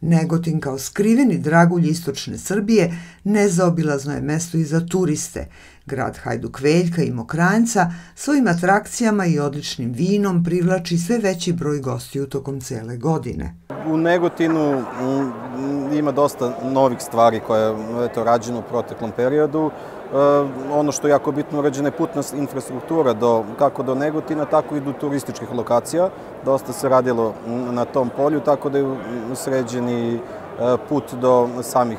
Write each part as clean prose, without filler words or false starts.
Negotin kao skriveni dragulj istočne Srbije nezaobilazno je mesto i za turiste. Grad Hajduk Veljka i Mokranjca svojim atrakcijama i odličnim vinom privlači sve veći broj gostiju tokom cele godine. U Negotinu ima dosta novih stvari koje je rađeno u proteklom periodu. Ono što je jako bitno, urađena je putna infrastruktura kako do Negotina, tako i do turističkih lokacija. Dosta se radilo na tom polju, tako da je sređeni put do samih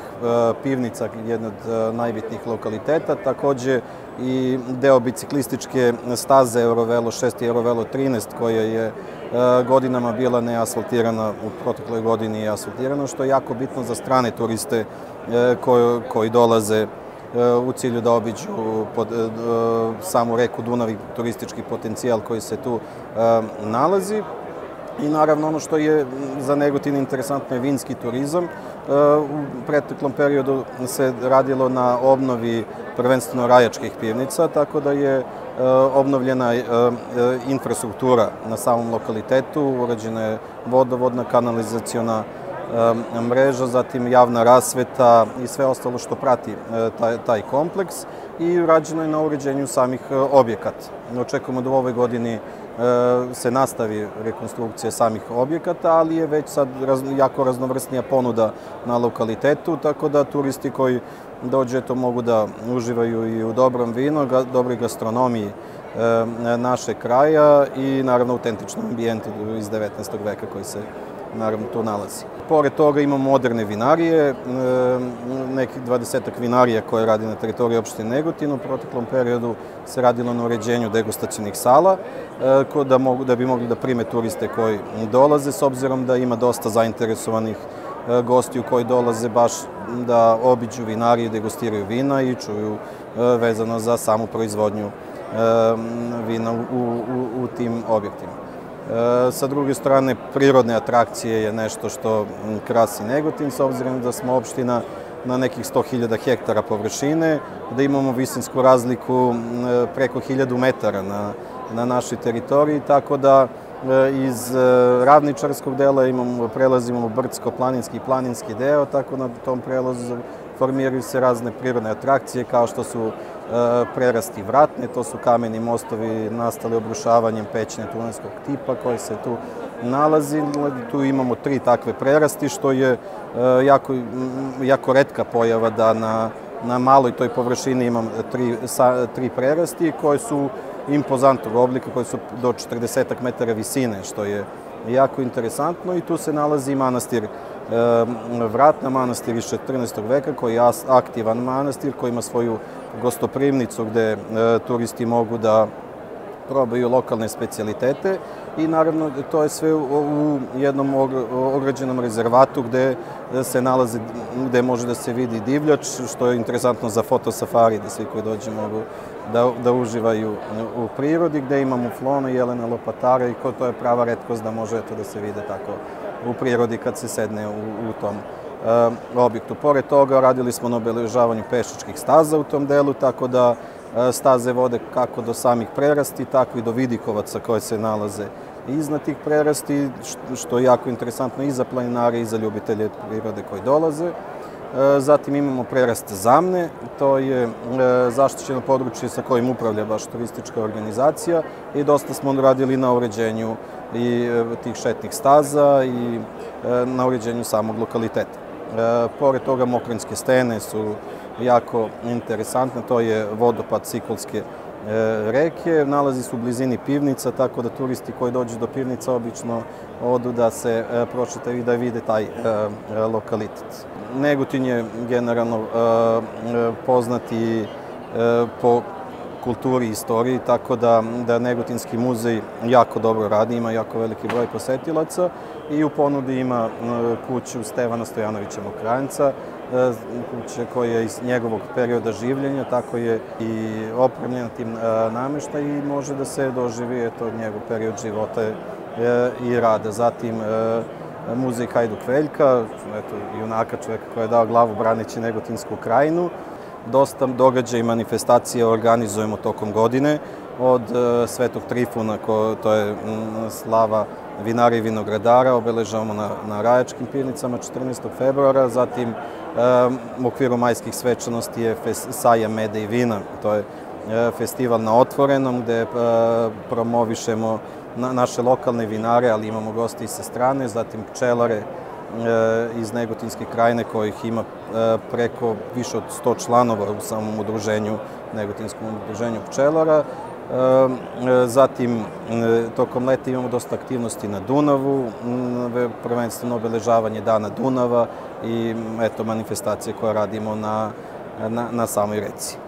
pivnica, jedna od najbitnijih lokaliteta. Takođe i deo biciklističke staze Eurovelo 6 i Eurovelo 13, koja je godinama bila neasfaltirana, u protekloj godini je asfaltirana, što je jako bitno za strane turiste koji dolaze u cilju da obiđu samu reku Dunav i turistički potencijal koji se tu nalazi. I naravno ono što je za Negotin interesantno je vinski turizam. U preteklom periodu se radilo na obnovi prvenstveno rajačkih pivnica, tako da je obnovljena infrastruktura na samom lokalitetu, urađena je vodovodna, kanalizaciona mreža, zatim javna rasveta i sve ostalo što prati taj kompleks i rađeno je na uređenju samih objekata. Očekujemo da u ovoj godini se nastavi rekonstrukcija samih objekata, ali je već sad jako raznovrsnija ponuda na lokalitetu, tako da turisti koji dođe to mogu da uživaju i u dobrom vinu, dobroj gastronomiji našeg kraja i naravno autentičnom ambijentu iz 19. veka koji se naravno tu nalazi. Pored toga imamo moderne vinarije, nekih 20-ak vinarija koje radi na teritoriji opštine Negotin. U proteklom periodu se radilo na uređenju degustacionih sala da bi mogli da prime turiste koji dolaze, s obzirom da ima dosta zainteresovanih gostiju koji dolaze baš da obiđu vinarije, degustiraju vina i čuju vezano za samu proizvodnju vina u tim objektima. Sa druge strane, prirodne atrakcije je nešto što krasi Negotin, s obzirom da smo opština na nekih 100.000 hektara površine, da imamo visinsku razliku preko 1000 metara na našoj teritoriji, tako da iz ravničarskog dela prelazimo u brdsko-planinski i planinski deo, tako na tom prelazu formiraju se razne prirodne atrakcije kao što su prerasti vratne, to su kameni mostovi nastali obrušavanjem pećine tunelskog tipa koji se tu nalazi. Tu imamo 3 takve prerasti, što je jako retka pojava da na maloj toj površini imam 3 prerasti koje su impozantnog oblika, koji su do 40 metara visine, što je jako interesantno. I tu se nalazi manastir Vratna, manastir iz 14. veka, koji je aktivan manastir, koji ima svoju gostoprimnicu gde turisti mogu da probaju lokalne specijalitete i naravno to je sve u jednom ograđenom rezervatu gde može da se vidi divljač, što je interesantno za fotosafari, da svi koji dođe mogu da uživaju u prirodi, gde imamo muflona, jelena, lopatara i to je prava retkost da može da se vide tako u prirodi kad se sedne u tom objektu. Pored toga radili smo na obeležavanju pešačkih staza u tom delu, tako da staze vode kako do samih prerasti, tako i do vidikovaca koje se nalaze iznad tih prerasti, što je jako interesantno i za planinare i za ljubitelje prirode koji dolaze. Zatim imamo prerast Zamne, to je zaštićeno područje sa kojim upravlja baš turistička organizacija i dosta smo radili na uređenju i tih šetnih staza i na uređenju samog lokaliteta. Pored toga Mokranjske stene su jako interesantne, to je vodopad Sikolske reke, nalazi se u blizini pivnica, tako da turisti koji dođu do pivnica obično odu da se prošetaju i da vide taj lokalitet. Negotin je generalno poznati po kulturi i istoriji, tako da Negotinski muzej jako dobro radi, ima jako veliki broj posetilaca i u ponudi ima kuću Stevana Stojanovića Mokranjca, kuće koja je iz njegovog perioda življenja, tako je i opremljena tim nameštaj i može da se doživi njegov period života i rada. Zatim muzej Hajduk Veljka, junaka čoveka koji je dao glavu braneći Negotinsku krajinu. Dosta događaja i manifestacija organizujemo tokom godine. od Svetog Trifuna, to je slava vinara i vinogradara, obeležavamo na Rajačkim pivnicama 14. februara, zatim u okviru majskih svečanosti je sajam meda i vina, to je festival na otvorenom gde promovišemo naše lokalne vinare, ali imamo goste i sa strane, zatim pčelare iz Negotinske krajine kojih ima preko više od 100 članova u samom udruženju, Negotinskom udruženju pčelara. Zatim, tokom leta imamo dosta aktivnosti na Dunavu, prvenstveno obeležavanje Dana Dunava i manifestacije koje radimo na samoj reci.